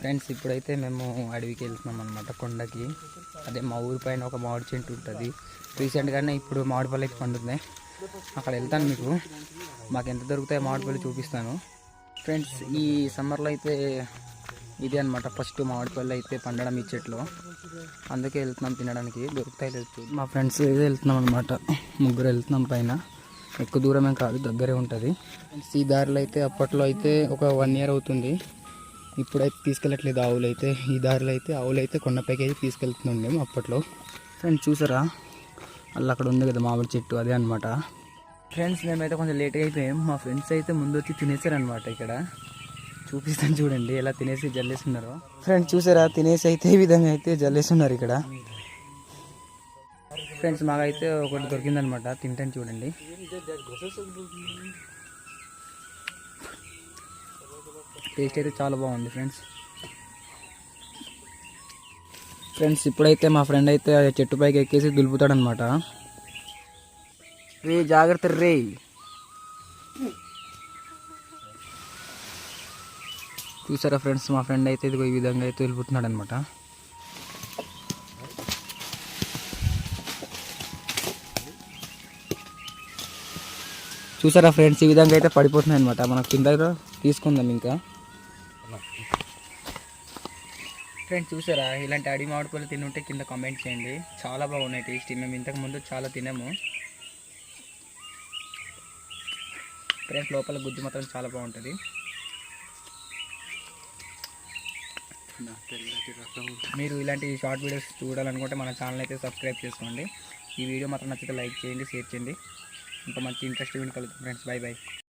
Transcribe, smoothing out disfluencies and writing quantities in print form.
Friends ఇప్పుడైతే మేము అడవికి వెళ్తున్నాం అనమాట, కొండకి. అదే మా ఊరి పైన ఒక మామిడి చెట్టు ఉంటుంది. రీసెంట్గానే ఇప్పుడు మామిడి పళ్ళు అయితే పండుతున్నాయి. అక్కడ వెళ్తాను, మీకు మాకు ఎంత దొరుకుతాయో మామిడి పళ్ళు చూపిస్తాను. ఫ్రెండ్స్ ఈ సమ్మర్లో అయితే ఇదే అనమాట ఫస్ట్ మామిడి పళ్ళు అయితే పండడం ఈ చెట్లు. అందుకే వెళ్తున్నాం తినడానికి, దొరుకుతాయి లేదు. మా ఫ్రెండ్స్ అయితే వెళ్తున్నాం అనమాట, ముగ్గురు వెళ్తున్నాం. పైన ఎక్కువ దూరమే కాదు, దగ్గరే ఉంటుంది. ఈ దారిలో అయితే అప్పట్లో అయితే ఒక 1 year అవుతుంది, ఇప్పుడైతే తీసుకెళ్ళట్లేదు ఆవులు అయితే. ఈ దారిలో అయితే ఆవులు అయితే కొండపైకి అయితే తీసుకెళ్తుండేమో అప్పట్లో. ఫ్రెండ్స్ చూసారా, అలా అక్కడ ఉంది కదా మామిడి చెట్టు, అదే అనమాట. ఫ్రెండ్స్ మేమైతే కొంచెం లేట్గా అయిపోయాం. మా ఫ్రెండ్స్ అయితే ముందు వచ్చి తినేసారనమాట. ఇక్కడ చూపిస్తాను చూడండి ఎలా తినేసి జల్లేస్తున్నారు. ఫ్రెండ్స్ చూసారా, తినేసి అయితే ఈ విధంగా అయితే జల్లేస్తున్నారు ఇక్కడ. ఫ్రెండ్స్ మాకైతే ఒకటి దొరికిందనమాట, తింటాను చూడండి. టేస్ట్ అయితే చాలా బాగుంది ఫ్రెండ్స్. ఇప్పుడైతే మా ఫ్రెండ్ అయితే చెట్టు పైకి ఎక్కేసి దులుపుతాడనమాట. రే జాగ్రత్త రే. చూసారా ఫ్రెండ్స్, మా ఫ్రెండ్ అయితే ఇదిగో ఈ విధంగా అయితే దులుపుతున్నాడు అనమాట. చూసారా ఫ్రెండ్స్, ఈ విధంగా అయితే పడిపోతున్నాయి అనమాట. మనకు కింద తీసుకుందాం ఇంకా. ఫ్రెండ్స్ చూసారా, ఇలాంటి అడవి మామిడి పళ్ళు తినుంటే కింద కామెంట్ చేయండి. చాలా బాగున్నాయి టేస్టీ. మేము ఇంతకు ముందు చాలా తిన్నాము ఫ్రెండ్స్. లోపల గుజ్జు మాత్రం చాలా బాగుంటుంది. మీరు ఇలాంటి షార్ట్ వీడియోస్ చూడాలనుకుంటే మన ఛానల్ అయితే సబ్స్క్రైబ్ చేసుకోండి. ఈ వీడియో మాత్రం నచ్చితే లైక్ చేయండి, షేర్ చేయండి. ఇంకా మంచి ఇంట్రెస్టింగ్ కలుగుతుంది ఫ్రెండ్స్. By by.